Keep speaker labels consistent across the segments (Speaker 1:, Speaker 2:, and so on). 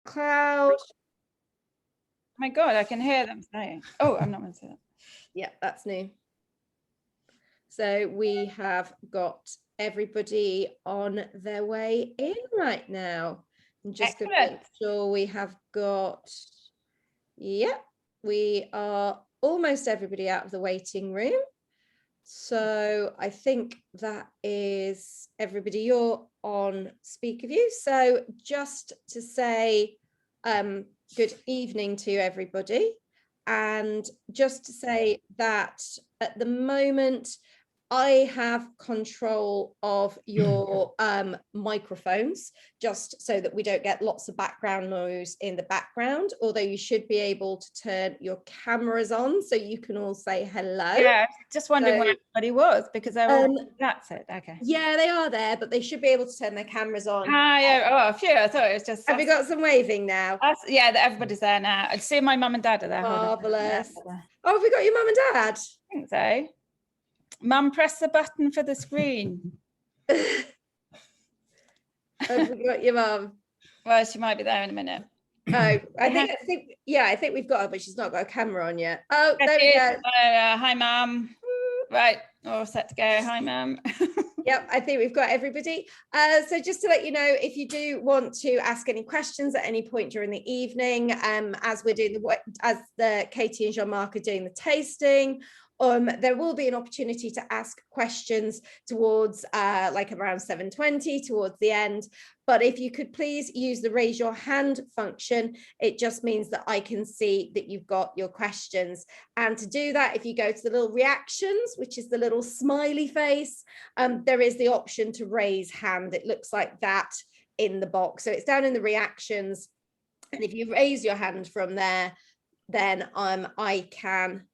Speaker 1: cloud.
Speaker 2: Oh my God, I can hear them saying, oh, I'm not going to say that.
Speaker 1: Yeah, that's new. So we have got everybody on their way in right now. I'm just going to make sure we have got, we are almost everybody out of the waiting room. So I think that is everybody. You're on speaker view. So just to say good evening to everybody. And just to say that at the moment, I have control of your microphones, just so that we don't get lots of background noise in the background, although you should be able to turn your cameras on so you can all say hello.
Speaker 2: Yeah, just wondering where everybody was, because they're all, that's it, okay.
Speaker 1: Yeah, they are there, but they should be able to turn their cameras on.
Speaker 2: Oh, phew, I thought it was just...
Speaker 1: Have you got some waving now?
Speaker 2: Yeah, everybody's there now. I'd see my mum and dad are there.
Speaker 1: Marvellous. Oh, have we got your mum and dad?
Speaker 2: I think so. Mum, press the button for the screen.
Speaker 1: Have we got your mum?
Speaker 2: Well, she might be there in a minute.
Speaker 1: Oh, I think we've got her, but she's not got a camera on yet. Oh, there we go.
Speaker 2: Hi, Mum. Right, all set to go. Hi, Mum.
Speaker 1: Yep, I think we've got everybody. So just to let you know, if you do want to ask any questions at any point during the evening, as we're doing the Katie and Jean-Marc are doing the tasting, there will be an opportunity to ask questions towards like around 7:20 towards the end. But if you could please use the raise your hand function, it just means that I can see that you've got your questions. And to do that, if you go to the little reactions, which is the little smiley face, there is the option to raise hand. It looks like that in the box. So it's down in the reactions. And if you raise your hand from there, then I can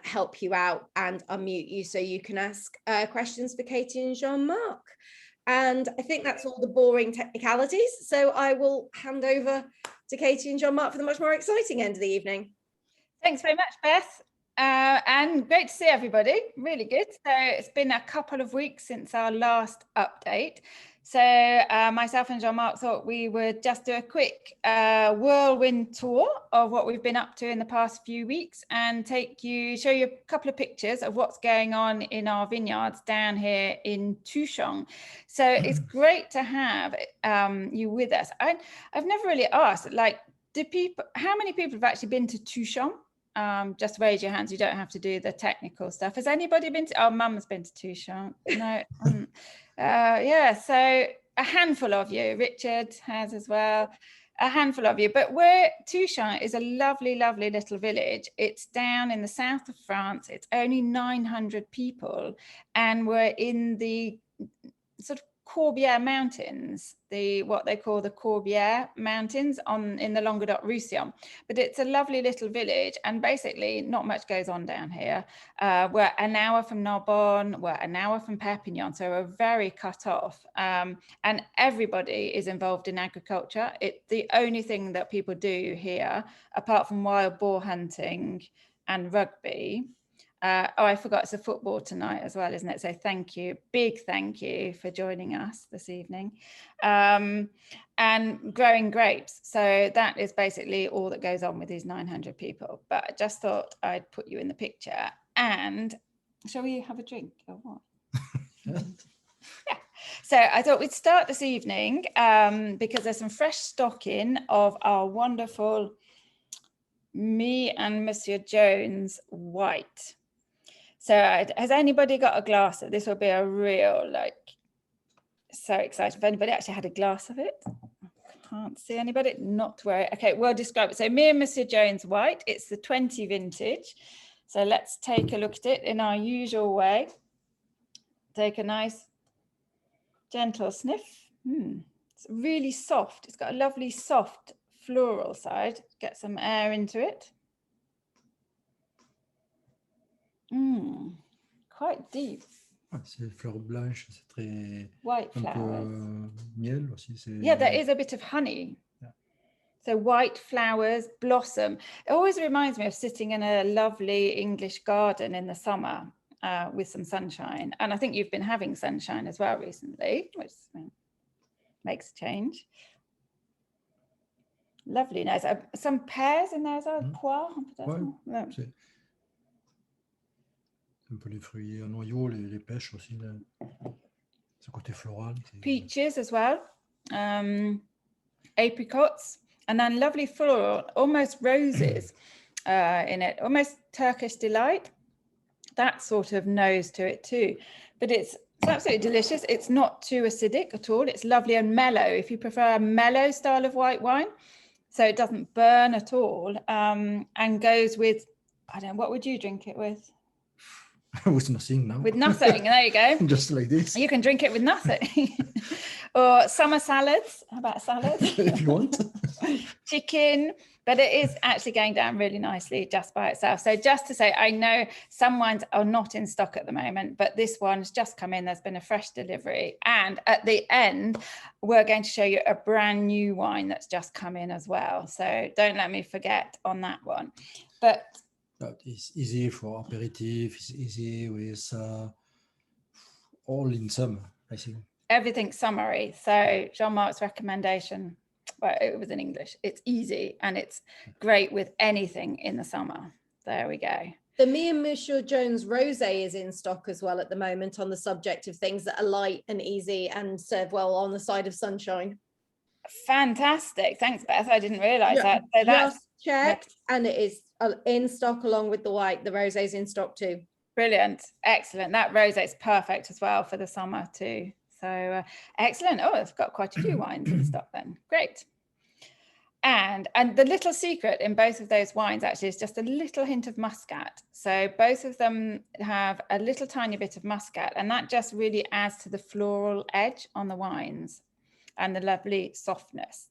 Speaker 1: help you out and unmute you so you can ask questions for Katie and Jean-Marc. And I think that's all the boring technicalities. So I will hand over to Katie and Jean-Marc for the much more exciting end of the evening.
Speaker 2: Thanks very much, Beth. And great to see everybody. Really good. So it's been a couple of weeks since our last update. So myself and Jean-Marc thought we would just do a quick whirlwind tour of what we've been up to in the past few weeks and show you a couple of pictures of what's going on in our vineyards down here in Touchon. So it's great to have you with us. I've never really asked, like, how many people have actually been to Touchon? Just raise your hands. You don't have to do the technical stuff. Has anybody been to? Oh, Mum's been to Touchon. No. Yeah, so a handful of you. Richard has as well. A handful of you. But Touchon is a lovely, lovely little village. It's down in the south of France. It's only 900 people, and we're in the sort of Corbière Mountains, what they call the Corbière Mountains in the Languedoc-Roussillon. But it's a lovely little village, and basically not much goes on down here. We're an hour from Narbonne, we're an hour from Perpignan, so we're very cut off. And everybody is involved in agriculture. It's the only thing that people do here, apart from wild boar hunting and rugby. I forgot it's a football tonight as well, isn't it? So thank you, big thank you for joining us this evening. And growing grapes. So that is basically all that goes on with these 900 people. But I just thought I'd put you in the picture. And shall we have a drink or what? Yeah. So I thought we'd start this evening because there's some fresh stock in of our wonderful Me and Monsieur Jones white. So has anybody got a glass? This will be a real, so excited. If anybody actually had a glass of it. Can't see anybody, not to worry. Okay, we'll describe it. So Me and Monsieur Jones white, it's the 20 vintage. So let's take a look at it in our usual way. Take a nice gentle sniff. It's really soft. It's got a lovely soft floral side. Get some air into it. Quite deep.
Speaker 3: C'est fleurs blanches, c'est très...
Speaker 2: White flowers.
Speaker 3: Miel aussi.
Speaker 2: Yeah, there is a bit of honey. Yeah. So white flowers, blossom. It always reminds me of sitting in a lovely English garden in the summer with some sunshine. And I think you've been having sunshine as well recently, which makes a change. Lovely, nice. Some pears in there as well, poire.
Speaker 3: Ouais, c'est un peu les fruits à noyaux, les pêches aussi, ce côté floral.
Speaker 2: Peaches as well, apricots, and then lovely floral, almost roses in it, almost Turkish delight. That sort of nose to it too, but it's absolutely delicious. It's not too acidic at all. It's lovely and mellow if you prefer a mellow style of white wine, so it doesn't burn at all, and goes with, I don't know, what would you drink it with?
Speaker 3: With nothing now.
Speaker 2: With nothing. There you go.
Speaker 3: Just like this.
Speaker 2: You can drink it with nothing. Or summer salads. How about salads?
Speaker 3: If you want.
Speaker 2: Chicken. But it is actually going down really nicely just by itself. So just to say, I know some wines are not in stock at the moment, but this one's just come in. There's been a fresh delivery. And at the end, we're going to show you a brand new wine that's just come in as well. So don't let me forget on that one. But
Speaker 3: it's easy for aperitif, it's easy with all in summer, I think.
Speaker 2: Everything's summery. So Jean-Marc's recommendation, well, it was in English. It's easy and it's great with anything in the summer. There we go.
Speaker 1: The Me and Monsieur Jones Rosé is in stock as well at the moment, on the subject of things that are light and easy and serve well on the side of sunshine.
Speaker 2: Fantastic. Thanks, Beth. I didn't realise that. So that's
Speaker 1: just checked, and it is in stock along with the white. The rosé is in stock too.
Speaker 2: Brilliant. Excellent. That rosé is perfect as well for the summer too. So excellent. Oh, I've got quite a few wines in stock then. Great. And the little secret in both of those wines actually is just a little hint of muscat. So both of them have a little tiny bit of muscat, and that just really adds to the floral edge on the wines and the lovely softness.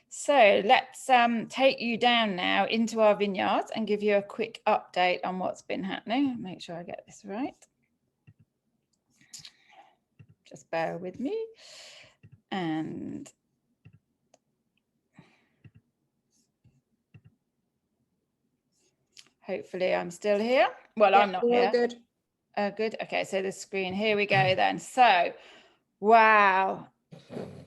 Speaker 2: So let's take you down now into our vineyards and give you a quick update on what's been happening. Make sure I get this right. Just bear with me. And hopefully I'm still here. Well, yeah, I'm not here.
Speaker 1: Good.
Speaker 2: Good. Okay, so the screen, here we go then. So, wow,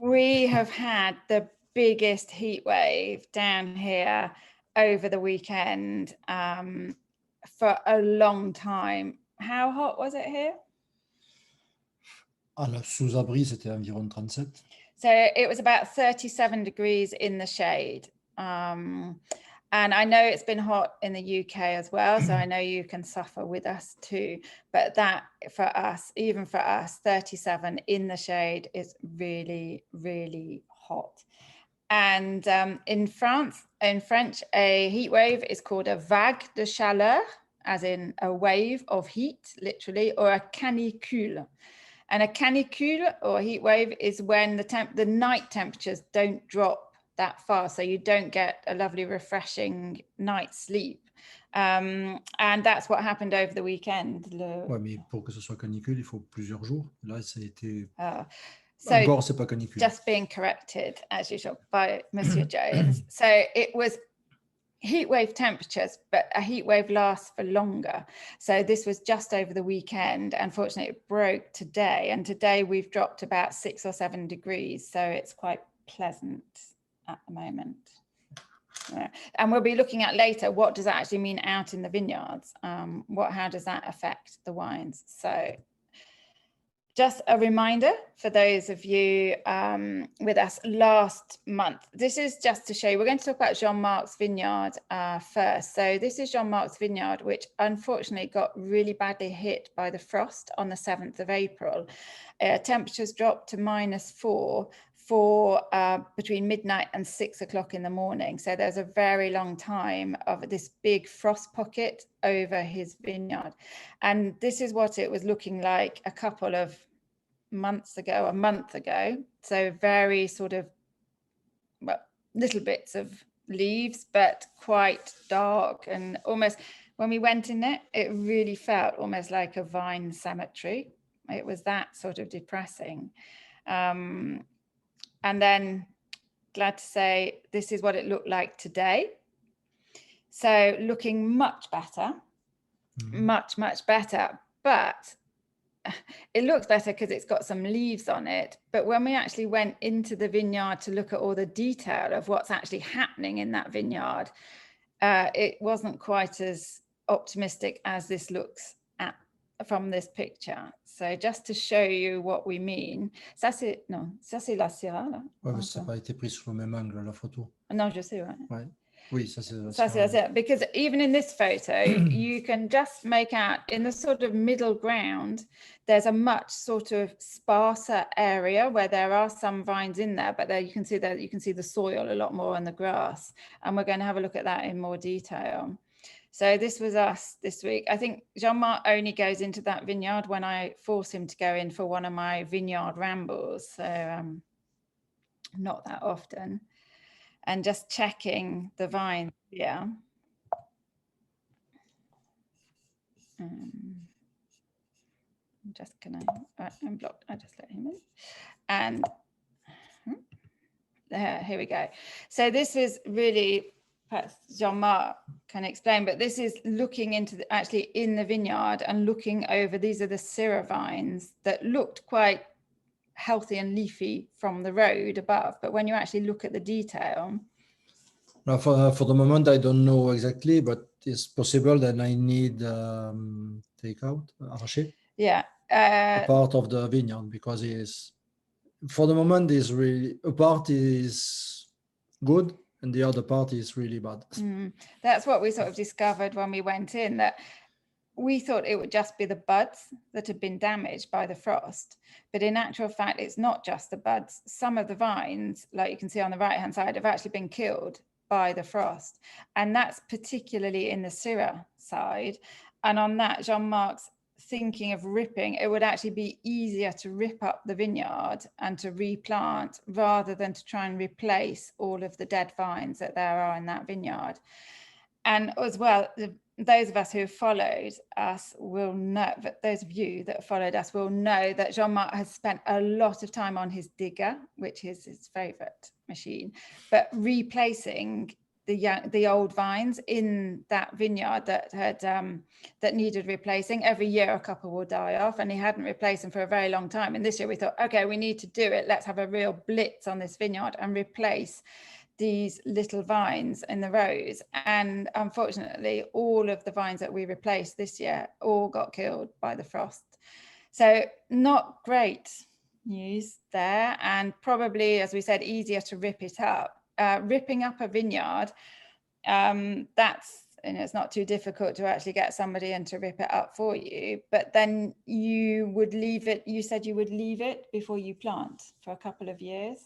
Speaker 2: we have had the biggest heat wave down here over the weekend for a long time. How hot was it here?
Speaker 3: À la sous-abri, c'était environ 37.
Speaker 2: So it was about 37 degrees in the shade. And I know it's been hot in the UK as well, so I know you can suffer with us too. But that, for us, even for us, 37 in the shade is really, really hot. And in France, in French, a heat wave is called a vague de chaleur, as in a wave of heat, literally, or a canicule. And a canicule or heat wave is when the night temperatures don't drop that far, so you don't get a lovely refreshing night's sleep, and that's what happened over the weekend.
Speaker 3: Ouais, mais pour que ce soit canicule, il faut plusieurs jours. Là, ça a été.
Speaker 2: So
Speaker 3: encore, c'est pas canicule.
Speaker 2: Just being corrected as usual by Monsieur Jones. So it was heat wave temperatures, but a heat wave lasts for longer. So this was just over the weekend. Unfortunately, it broke today, and today we've dropped about 6 or 7 degrees. So it's quite pleasant at the moment. And we'll be looking at later, what does that actually mean out in the vineyards? How does that affect the wines? So just a reminder for those of you with us last month. This is just to show you, we're going to talk about Jean-Marc's vineyard first. So this is Jean-Marc's vineyard, which unfortunately got really badly hit by the frost on the 7th of April. Temperatures dropped to -4 for between midnight and 6 o'clock in the morning. So there's a very long time of this big frost pocket over his vineyard. And this is what it was looking like a couple of months ago, a month ago. So very sort of, well, little bits of leaves, but quite dark, and almost, when we went in it, it really felt almost like a vine cemetery. It was that sort of depressing. And then, glad to say, this is what it looked like today. So looking much better, much better. But it looks better because it's got some leaves on it. But when we actually went into the vineyard to look at all the detail of what's actually happening in that vineyard, it wasn't quite as optimistic as this looks at from this picture. So just to show you what we mean, ça c'est la Syrah là.
Speaker 3: Ouais, mais ça n'a pas été pris sur le même angle la photo.
Speaker 2: Non, je sais, ouais.
Speaker 3: Ouais. Oui, ça c'est la
Speaker 2: That's
Speaker 3: Syrah.
Speaker 2: it. Because even in this photo, you can just make out in the sort of middle ground, there's a much sort of sparser area where there are some vines in there, but there you can see the soil a lot more on the grass. And we're going to have a look at that in more detail. So this was us this week. I think Jean-Marc only goes into that vineyard when I force him to go in for one of my vineyard rambles. So not that often. And just checking the vines here. I'm just gonna, I'm blocked, I just let him in. And there, here we go. So this is really, perhaps Jean-Marc can explain, but this is looking into actually in the vineyard and looking over, these are the Syrah vines that looked quite healthy and leafy from the road above, but when you actually look at the detail.
Speaker 3: Now for the moment, I don't know exactly, but it's possible that I need take out, arracher.
Speaker 2: Yeah.
Speaker 3: A part of the vineyard, because for the moment is really, a part is good and the other part is really bad.
Speaker 2: That's what we sort of discovered when we went in, that we thought it would just be the buds that had been damaged by the frost. But in actual fact, it's not just the buds. Some of the vines, like you can see on the right-hand side, have actually been killed by the frost. And that's particularly in the Syrah side. And on that, Jean-Marc's thinking of ripping, it would actually be easier to rip up the vineyard and to replant rather than to try and replace all of the dead vines that there are in that vineyard. And as well, those of us who have followed us will know, those of you that have followed us will know that Jean-Marc has spent a lot of time on his digger, which is his favorite machine, but replacing the old vines in that vineyard that had that needed replacing. Every year a couple will die off, and he hadn't replaced them for a very long time. And this year we thought, okay, we need to do it. Let's have a real blitz on this vineyard and replace these little vines in the rows. And unfortunately, all of the vines that we replaced this year all got killed by the frost. So not great news there, and probably, as we said, easier to rip it up. Ripping up a vineyard, that's, and it's not too difficult to actually get somebody in to rip it up for you, but then you would leave it, you said you would leave it before you plant for a couple of years.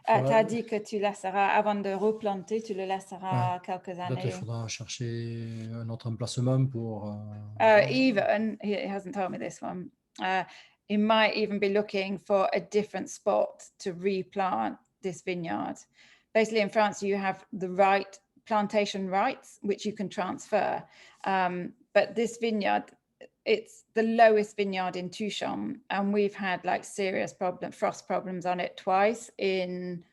Speaker 2: Tu as dit que tu laisseras, avant de replanter, tu le laisseras quelques années.
Speaker 3: Peut-être il faudra chercher un autre emplacement pour...
Speaker 2: Even, he hasn't told me this one, he might even be looking for a different spot to replant this vineyard. Basically in France, you have the plantation rights, which you can transfer. But this vineyard, it's the lowest vineyard in Touchon, and we've had like serious frost problems on it twice in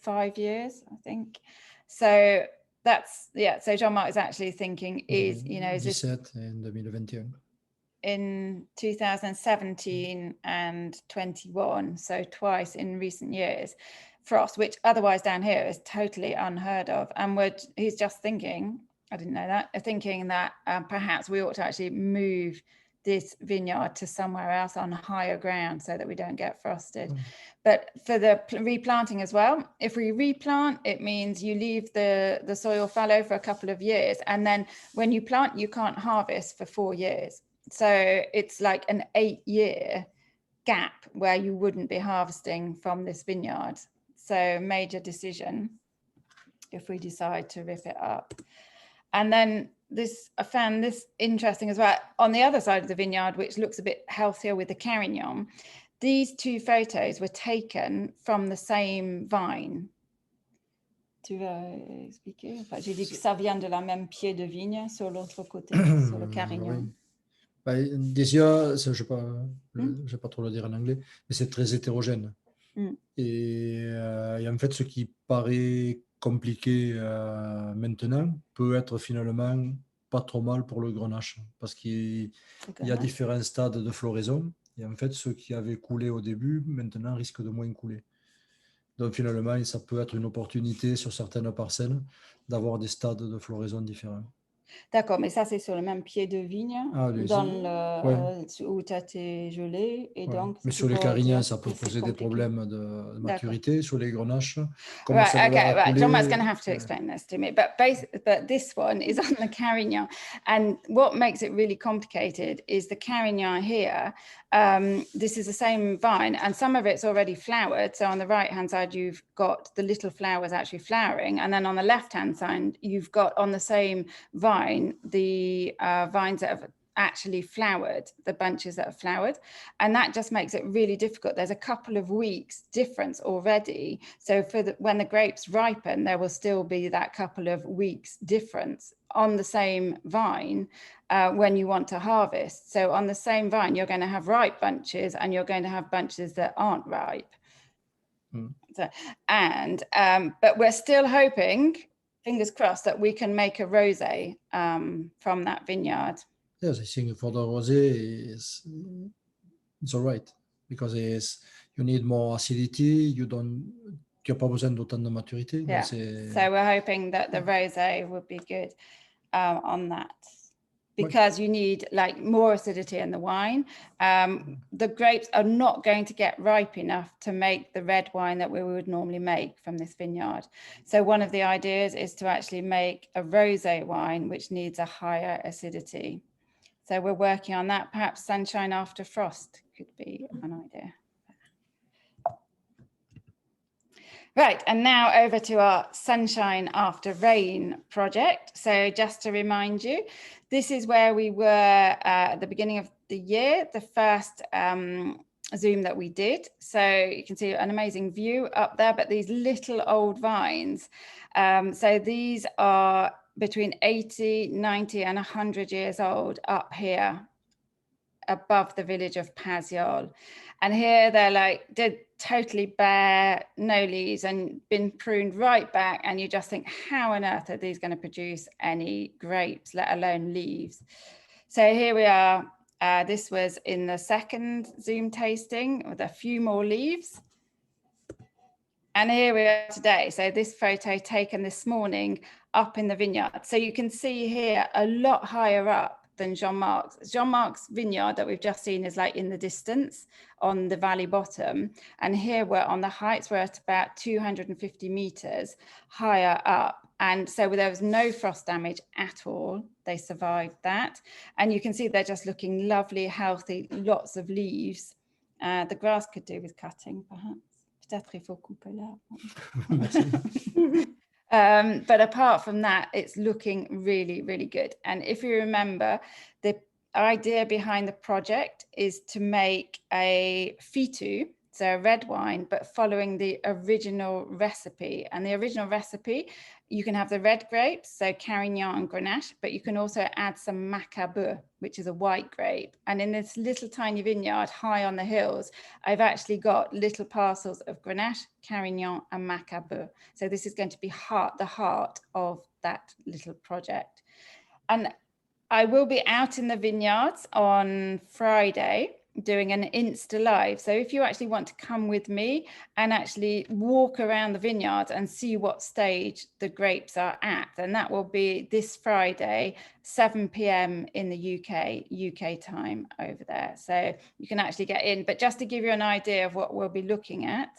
Speaker 2: 5 years, I think. So that's, yeah, so Jean-Marc is actually thinking is, you know, is this
Speaker 3: in 2021.
Speaker 2: In 2017 and 21, so twice in recent years, frost, which otherwise down here is totally unheard of. And he's just thinking, I didn't know that, thinking that perhaps we ought to actually move this vineyard to somewhere else on higher ground so that we don't get frosted. But for the replanting as well, if we replant, it means you leave the soil fallow for a couple of years, and then when you plant, you can't harvest for 4 years. So it's like an 8-year gap where you wouldn't be harvesting from this vineyard. So major decision if we decide to rip it up. And then this, I found this interesting as well. On the other side of the vineyard, which looks a bit healthier with the Carignan, these two photos were taken from the same vine. Tu vas expliquer? Enfin, j'ai dit que ça vient de la même pied de vigne sur l'autre côté, sur le Carignan.
Speaker 3: Oui. Déjà, je ne vais pas trop le dire en anglais, mais c'est très hétérogène. Et en fait, ce qui paraît compliqué maintenant peut être finalement pas trop mal pour le grenache parce qu'il y a différents stades de floraison et en fait ceux qui avaient coulé au début maintenant risquent de moins couler. Donc finalement ça peut être une opportunité sur certaines parcelles d'avoir des stades de floraison différents.
Speaker 2: D'accord, mais ça c'est sur le même pied de vigne où tu as tes gelées et donc
Speaker 3: mais sur les carignans ça peut poser des problèmes de maturité. Sur les grenaches,
Speaker 2: right, okay, right. Jean-Marc's going to have to explain this to me, but this one is on the Carignan, and what makes it really complicated is the Carignan here. This is the same vine, and some of it's already flowered. So on the right-hand side, you've got the little flowers actually flowering, and then on the left-hand side, you've got on the same vine the vines that have actually flowered, the bunches that have flowered, and that just makes it really difficult. There's a couple of weeks difference already, so for when the grapes ripen there will still be that couple of weeks difference on the same vine when you want to harvest. So on the same vine you're going to have ripe bunches and you're going to have bunches that aren't ripe. So, and but we're still hoping, fingers crossed, that we can make a rosé from that vineyard.
Speaker 3: Yes, I think for the rosé it's all right because you need more acidity. Tu n'as pas besoin d'autant de maturité.
Speaker 2: Yeah. So we're hoping that the rosé would be good on that because you need like more acidity in the wine. The grapes are not going to get ripe enough to make the red wine that we would normally make from this vineyard. So one of the ideas is to actually make a rosé wine which needs a higher acidity. So we're working on that. Perhaps sunshine after frost could be an idea. Right, and now over to our sunshine after rain project. So just to remind you, this is where we were at the beginning of the year, the first Zoom that we did. So you can see an amazing view up there, but these little old vines. So these are between 80, 90 and 100 years old up here above the village of Paziol. And here they're totally bare, no leaves, and been pruned right back. And you just think, how on earth are these going to produce any grapes, let alone leaves? So here we are. This was in the second Zoom tasting with a few more leaves. And here we are today. So this photo taken this morning up in the vineyard. So you can see here a lot higher up than Jean-Marc's. Jean-Marc's vineyard that we've just seen is like in the distance on the valley bottom. And here we're on the heights, we're at about 250 meters higher up. And so there was no frost damage at all. They survived that. And you can see they're just looking lovely, healthy, lots of leaves. The grass could do with cutting, perhaps. Peut-être il faut couper là. But apart from that, it's looking really, really good. And if you remember, the idea behind the project is to make a fitu, so a red wine, but following the original recipe. And the original recipe, you can have the red grapes, so Carignan and Grenache, but you can also add some Macabeu, which is a white grape. And in this little tiny vineyard high on the hills, I've actually got little parcels of Grenache, Carignan and Macabeu. So this is going to be the heart of that little project. And I will be out in the vineyards on Friday doing an Insta live. So if you actually want to come with me and actually walk around the vineyards and see what stage the grapes are at, then that will be this Friday, 7 p.m. in the UK time over there. So you can actually get in, but just to give you an idea of what we'll be looking at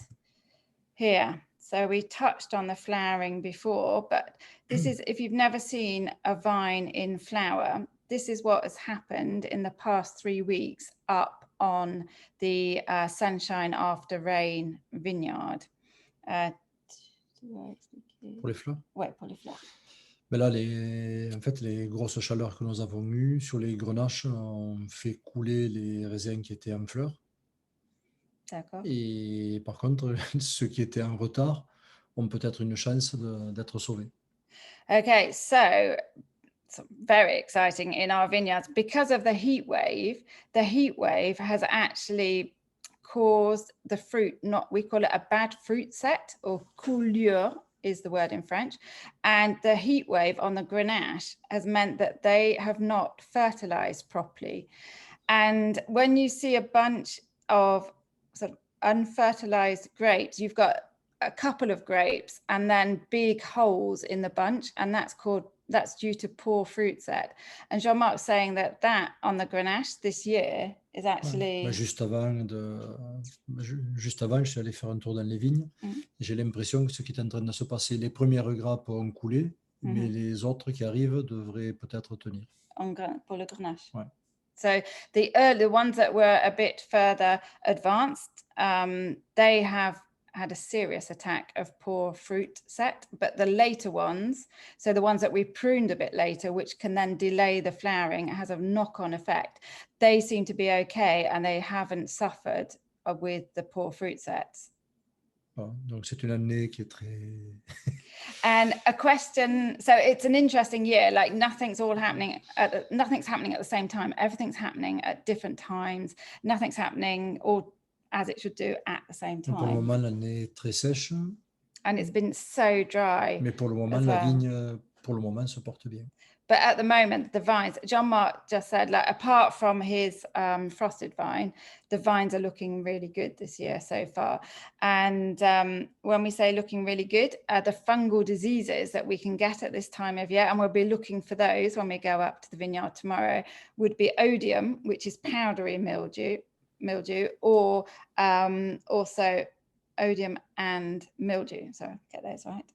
Speaker 2: here. So we touched on the flowering before, but this is, if you've never seen a vine in flower, this is what has happened in the past 3 weeks up on the Sunshine After Rain vineyard.
Speaker 3: Pour les fleurs?
Speaker 2: Ouais, pour les fleurs.
Speaker 3: Mais là, en fait, les grosses chaleurs que nous avons eues sur les grenaches ont fait couler les raisins qui étaient en fleurs.
Speaker 2: D'accord.
Speaker 3: Et par contre, ceux qui étaient en retard ont peut-être une chance d'être sauvés.
Speaker 2: Okay, so very exciting in our vineyards because of the heat wave. The heat wave has actually caused the fruit, we call it a bad fruit set or coulure is the word in French. And the heat wave on the Grenache has meant that they have not fertilized properly. And when you see a bunch of sort of unfertilized grapes, you've got a couple of grapes and then big holes in the bunch, and that's due to poor fruit set. And Jean-Marc's saying that on the Grenache this year is actually...
Speaker 3: Juste avant, je suis allé faire un tour dans les vignes. Et j'ai l'impression que ce qui est en train de se passer, les premières grappes ont coulé, mais les autres qui arrivent devraient peut-être tenir.
Speaker 2: Pour le Grenache.
Speaker 3: Ouais.
Speaker 2: So the ones that were a bit further advanced, they have had a serious attack of poor fruit set, but the later ones, so the ones that we pruned a bit later, which can then delay the flowering, it has a knock-on effect. They seem to be okay, and they haven't suffered with the poor fruit sets.
Speaker 3: Donc c'est une année qui est très...
Speaker 2: And a question, so it's an interesting year, like nothing's happening at the same time. Everything's happening at different times. Nothing's happening all as it should do at the same time.
Speaker 3: Pour le moment, l'année est très sèche.
Speaker 2: And it's been so dry.
Speaker 3: Mais pour le moment, la vigne, pour le moment, se porte bien.
Speaker 2: But at the moment, the vines, Jean-Marc just said, like, apart from his frosted vine, the vines are looking really good this year so far. And when we say looking really good, the fungal diseases that we can get at this time of year, and we'll be looking for those when we go up to the vineyard tomorrow, would be odium, which is powdery mildew, or also odium and mildew. So get those right.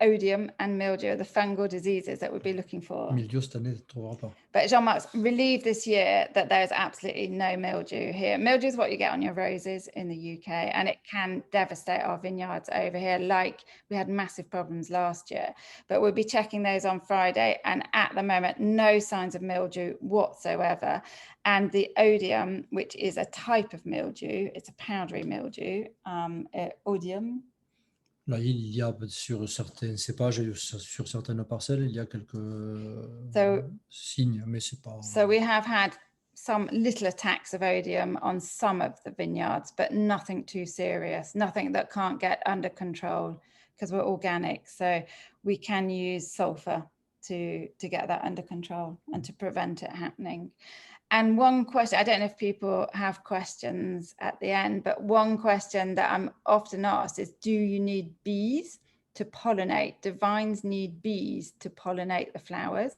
Speaker 2: Odium and mildew are the fungal diseases that we'd be looking for.
Speaker 3: Mildiou, cette année, tu ne trouveras pas.
Speaker 2: But Jean-Marc's relieved this year that there's absolutely no mildew here. Mildew is what you get on your roses in the UK, and it can devastate our vineyards over here, like we had massive problems last year. But we'll be checking those on Friday, and at the moment, no signs of mildew whatsoever. And the odium, which is a type of mildew, it's a powdery mildew, odium.
Speaker 3: Là, il y a sur certains cépages et sur certaines parcelles, il y a quelques signes, mais c'est pas...
Speaker 2: So we have had some little attacks of odium on some of the vineyards, but nothing too serious, nothing that can't get under control because we're organic. So we can use sulfur to get that under control and to prevent it happening. And one question, I don't know if people have questions at the end, but one question that I'm often asked is, do you need bees to pollinate? Do vines need bees to pollinate the flowers?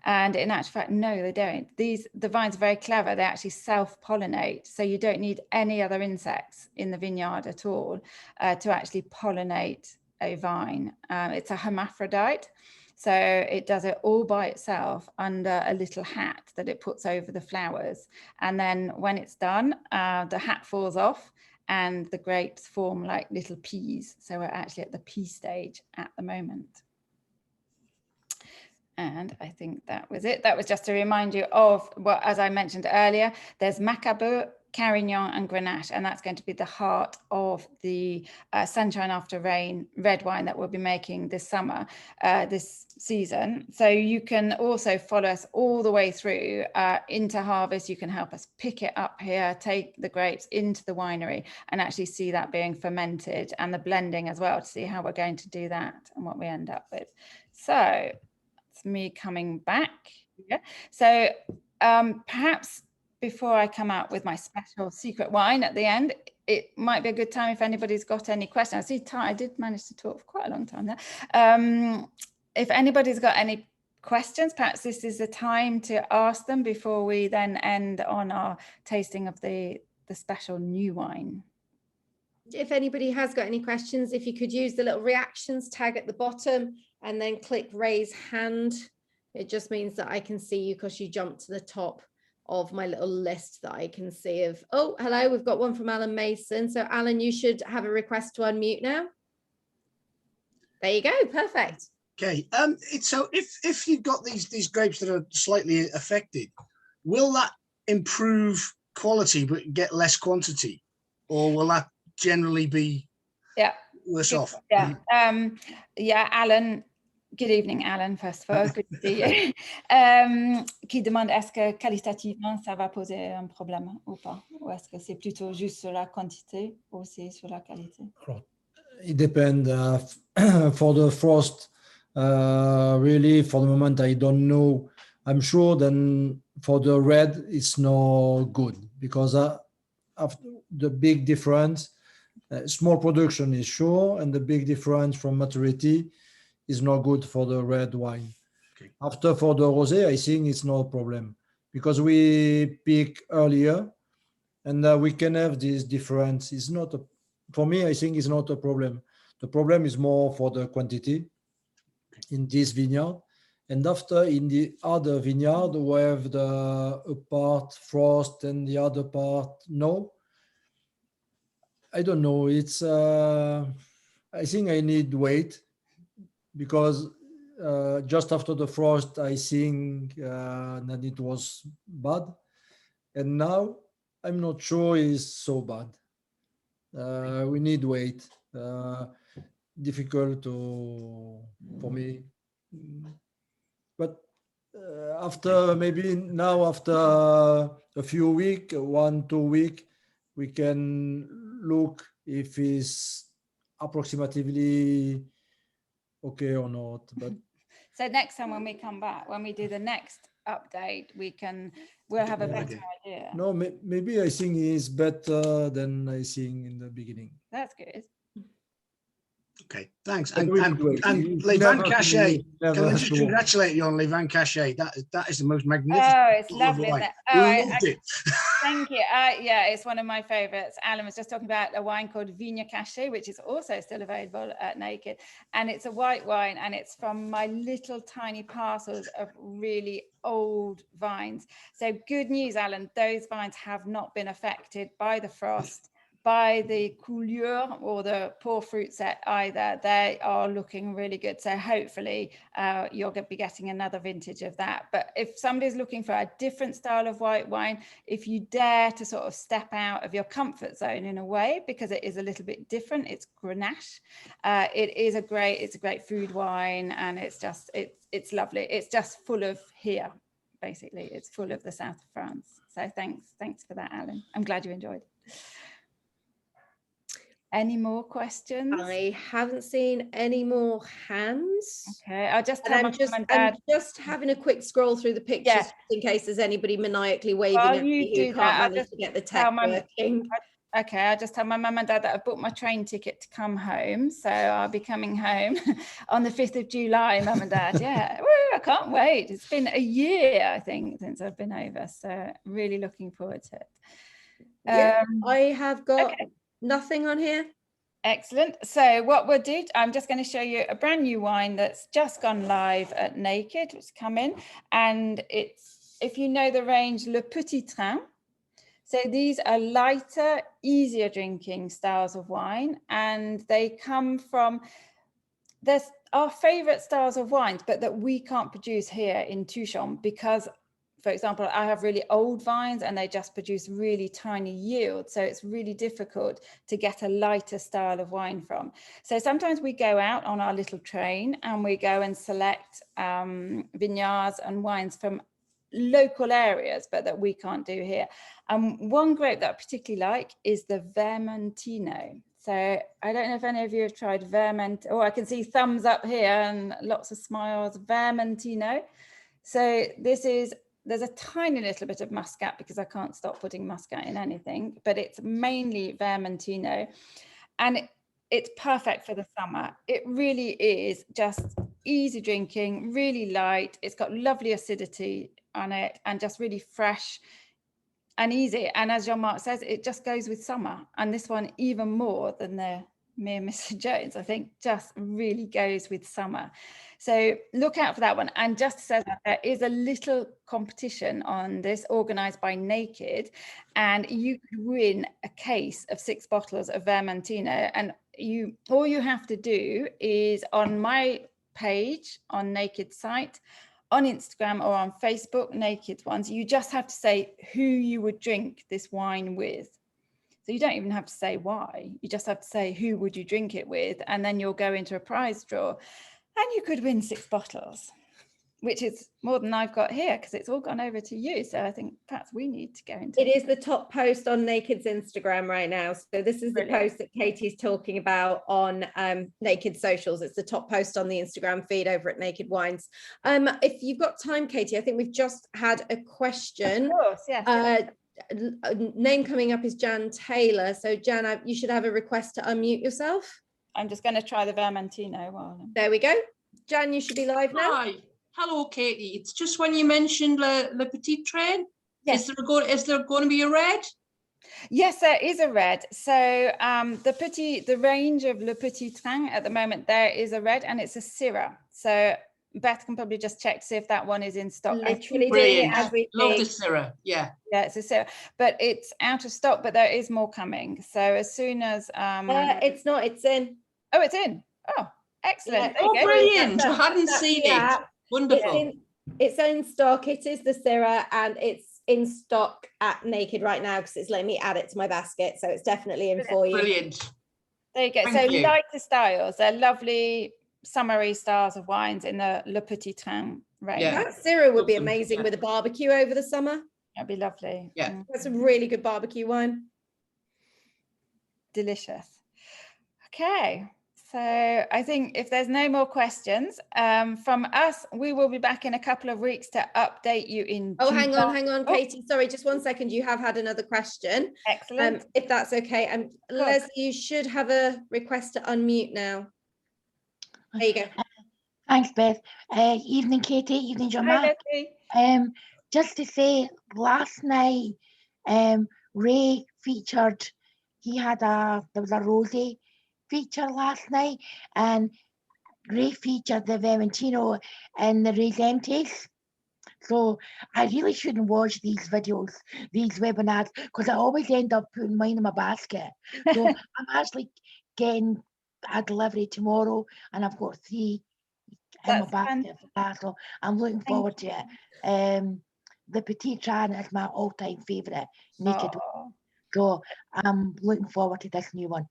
Speaker 2: And in actual fact, no, they don't. The vines are very clever. They actually self-pollinate. So you don't need any other insects in the vineyard at all to actually pollinate a vine. It's a hermaphrodite. So it does it all by itself under a little hat that it puts over the flowers. And then when it's done, the hat falls off and the grapes form like little peas. So we're actually at the pea stage at the moment. And I think that was it. That was just to remind you of what, as I mentioned earlier, there's Macabeu, Carignan and Grenache, and that's going to be the heart of the Sunshine After Rain red wine that we'll be making this summer, this season. So you can also follow us all the way through into harvest. You can help us pick it up here, take the grapes into the winery and actually see that being fermented, and the blending as well, to see how we're going to do that and what we end up with. So it's me coming back. Yeah. So perhaps before I come out with my special secret wine at the end, it might be a good time if anybody's got any questions. I see I did manage to talk for quite a long time there. If anybody's got any questions, perhaps this is the time to ask them before we then end on our tasting of the special new wine.
Speaker 1: If anybody has got any questions, if you could use the little reactions tag at the bottom and then click raise hand, it just means that I can see you because you jumped to the top of my little list that I can see of. Oh, hello, we've got one from Alan Mason. So Alan, you should have a request to unmute now. There you go, perfect.
Speaker 4: Okay, so if you've got these grapes that are slightly affected, will that improve quality but get less quantity, or will that generally be worse off?
Speaker 2: Yeah, Alan. Good evening, Alan, first of all. Good to see you. Qui demande est-ce que qualitativement ça va poser un problème ou pas? Ou est-ce que c'est plutôt juste sur la quantité ou aussi sur la qualité?
Speaker 3: Alors, It depends. For the frost, really, for the moment, I don't know. I'm sure then for the red, it's not good because after the big difference, small production is sure, and the big difference from maturity is not good for the red wine.
Speaker 4: Okay.
Speaker 3: After for the rosé, I think it's no problem because we pick earlier, and we can have this difference. It's not for me. I think it's not a problem. The problem is more for the quantity in this vineyard, and after in the other vineyard we have the a part frost and the other part no. I don't know. It's I think I need wait because just after the frost, I think that it was bad, and now I'm not sure it's so bad. We need wait. Difficult for me, but after maybe now after a few week, 1 2 week, we can look if it's approximately okay or not. But
Speaker 2: so next time when we come back, when we do the next update, we'll have a better idea.
Speaker 3: no, maybe I think it's better than I think in the beginning.
Speaker 2: That's good.
Speaker 4: Okay, thanks.
Speaker 3: But
Speaker 4: And
Speaker 3: we need to wait.
Speaker 4: Les Vins Cachés, can I just congratulate you on Les Vins Cachés? That is the most magnificent.
Speaker 2: Oh, it's lovely, isn't it? Oh,
Speaker 4: Loved it.
Speaker 2: Thank you. Yeah, it's one of my favorites. Alan was just talking about a wine called Vineyards Cachés, which is also still available at Naked. And it's a white wine, and it's from my little tiny parcels of really old vines. So good news, Alan, those vines have not been affected by the frost, by the coulure or the poor fruit set either. They are looking really good. So hopefully you're going to be getting another vintage of that. But if somebody's looking for a different style of white wine, if you dare to sort of step out of your comfort zone in a way, because it is a little bit different, it's Grenache. It's a great food wine, and it's it's lovely. It's just full of here, basically. It's full of the south of France. So thanks for that, Alan. I'm glad you enjoyed. Any more questions?
Speaker 1: I haven't seen any more hands.
Speaker 2: Okay, I'll just tell
Speaker 1: I'm just having a quick scroll through the pictures in case there's anybody maniacally waving at me who can't manage to get the tech working.
Speaker 2: Okay, I'll just tell my mum and dad that I've booked my train ticket to come home. So I'll be coming home on the 5th of July, mum and dad. Yeah, woo, I can't wait. It's been a year, I think, since I've been over. So really looking forward to it.
Speaker 1: Yeah, I have got nothing on here.
Speaker 2: Excellent. So what we'll do, I'm just going to show you a brand new wine that's just gone live at Naked. It's come in, and it's, if you know the range Le Petit Train. So these are lighter, easier drinking styles of wine, and they come from our favorite styles of wines, but that we can't produce here in Touchon because, for example, I have really old vines and they just produce really tiny yields. So it's really difficult to get a lighter style of wine from. So sometimes we go out on our little train and we go and select vineyards and wines from local areas, but that we can't do here. One grape that I particularly like is the Vermentino. So I don't know if any of you have tried Verment. Oh, I can see thumbs up here and lots of smiles. Vermentino. So there's a tiny little bit of muscat because I can't stop putting muscat in anything, but it's mainly Vermentino, and it's perfect for the summer. It really is just easy drinking, really light. It's got lovely acidity on it and just really fresh and easy. And as Jean-Marc says, it just goes with summer. And this one even more than the mere Mr. Jones, I think, just really goes with summer. So look out for that one. And just to say that there is a little competition on this organized by Naked, and you could win a case of 6 bottles of Vermentino. And all you have to do is on my page on Naked site, on Instagram or on Facebook, Naked ones, you just have to say who you would drink this wine with. So you don't even have to say why, you just have to say who would you drink it with, and then you'll go into a prize draw and you could win 6 bottles. which is more than I've got here because it's all gone over to you. So I think perhaps we need to go into
Speaker 1: it. Is the top post on Naked's Instagram right now. So this is the post that Katie's talking about on Naked socials. It's the top post on the Instagram feed over at Naked Wines. If you've got time, Katie, I think we've just had a question.
Speaker 2: Of course, yes.
Speaker 1: Name coming up is Jan Taylor. So Jan, you should have a request to unmute yourself.
Speaker 2: I'm just going to try the Vermentino while
Speaker 1: there we go. Jan, you should be live now.
Speaker 5: Hi. Hello, Katie. It's just when you mentioned Le Petit Train.
Speaker 2: Yes.
Speaker 5: Is there going to be a red?
Speaker 2: Yes, there is a red. So the range of Le Petit Train at the moment, there is a red, and it's a Syrah. So Beth can probably just check to see if that one is in stock.
Speaker 1: Literally doing it as we
Speaker 5: Love the
Speaker 1: speak.
Speaker 5: Syrah. Yeah.
Speaker 2: Yeah, it's a Syrah, but it's out of stock. But there is more coming. So as soon as
Speaker 1: it's not. It's in.
Speaker 2: Oh, it's in. Oh, excellent.
Speaker 1: Yeah.
Speaker 5: Oh, brilliant! I hadn't seen it. Wonderful.
Speaker 1: It's in stock. It is the Syrah, and it's in stock at Naked right now because it's letting me add it to my basket. So it's definitely in for you.
Speaker 5: Brilliant.
Speaker 2: There you go.
Speaker 5: Thank you.
Speaker 2: Lighter styles. They're lovely summery styles of wines in the Le Petit Train range.
Speaker 5: Yeah.
Speaker 1: That Syrah would be amazing with a barbecue over the summer.
Speaker 2: That'd be lovely.
Speaker 5: Yeah.
Speaker 1: That's a really good barbecue wine.
Speaker 2: Delicious. Okay. So I think if there's no more questions from us, we will be back in a couple of weeks to update you in.
Speaker 1: Oh, hang on, Katie. Sorry, just 1 second. You have had another question.
Speaker 2: Excellent.
Speaker 1: If that's okay. Leslie, you should have a request to unmute now. There you go.
Speaker 6: Thanks, Beth. Evening, Katie. Evening, Jean-Marc. Just to say, last night, Ray featured. There was a rosé feature last night, and Ray featured the Vermentino and the Resentes. So I really shouldn't watch these videos, these webinars, because I always end up putting mine in my basket. So I'm actually getting a delivery tomorrow, and I've got 3 in my basket for that. So I'm looking forward to it. The Petit Train is my all-time favourite naked one. So I'm looking forward to this new one.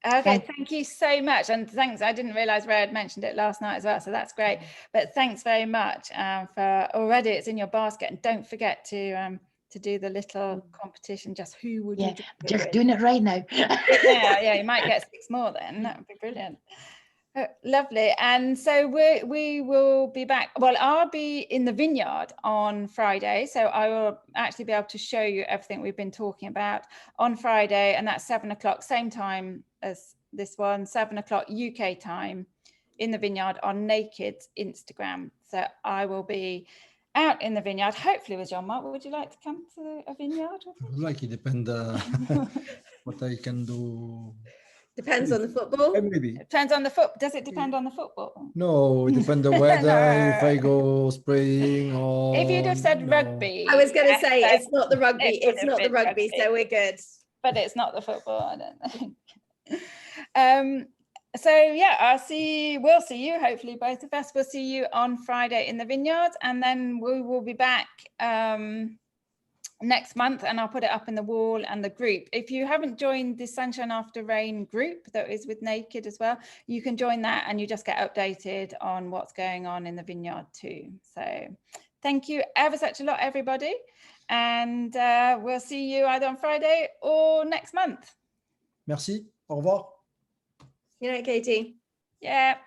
Speaker 2: Okay, thank you so much, and thanks. I didn't realise Ray had mentioned it last night as well, so that's great. But thanks very much for already. It's in your basket, and don't forget to do the little competition. Just who would you?
Speaker 6: Just doing it right now.
Speaker 2: yeah, you might get 6 more then. That would be brilliant. Lovely. And so we will be back. Well, I'll be in the vineyard on Friday, so I will actually be able to show you everything we've been talking about on Friday, and that's 7 o'clock, same time as this one, 7 o'clock UK time in the vineyard on Naked's Instagram. So I will be out in the vineyard, hopefully with Jean-Marc. Would you like to come to a vineyard?
Speaker 3: Like it depends what I can do.
Speaker 1: Depends on the football.
Speaker 3: Maybe.
Speaker 2: Depends on the foot. Does it depend on the football?
Speaker 3: No, it depends on the weather, if I go spraying or...
Speaker 2: If you'd have said rugby.
Speaker 1: I was going to say, it's not the rugby. It's not the rugby, so we're good.
Speaker 2: But it's not the football, I don't think. So yeah, we'll see you, hopefully both of us will see you on Friday in the vineyards, and then we will be back next month, and I'll put it up in the wall and the group. If you haven't joined the Sunshine After Rain group that is with Naked as well, you can join that and you just get updated on what's going on in the vineyard too. So thank you ever such a lot, everybody, and we'll see you either on Friday or next month.
Speaker 3: Merci. Au revoir.
Speaker 1: You know, Katie.
Speaker 2: Yeah.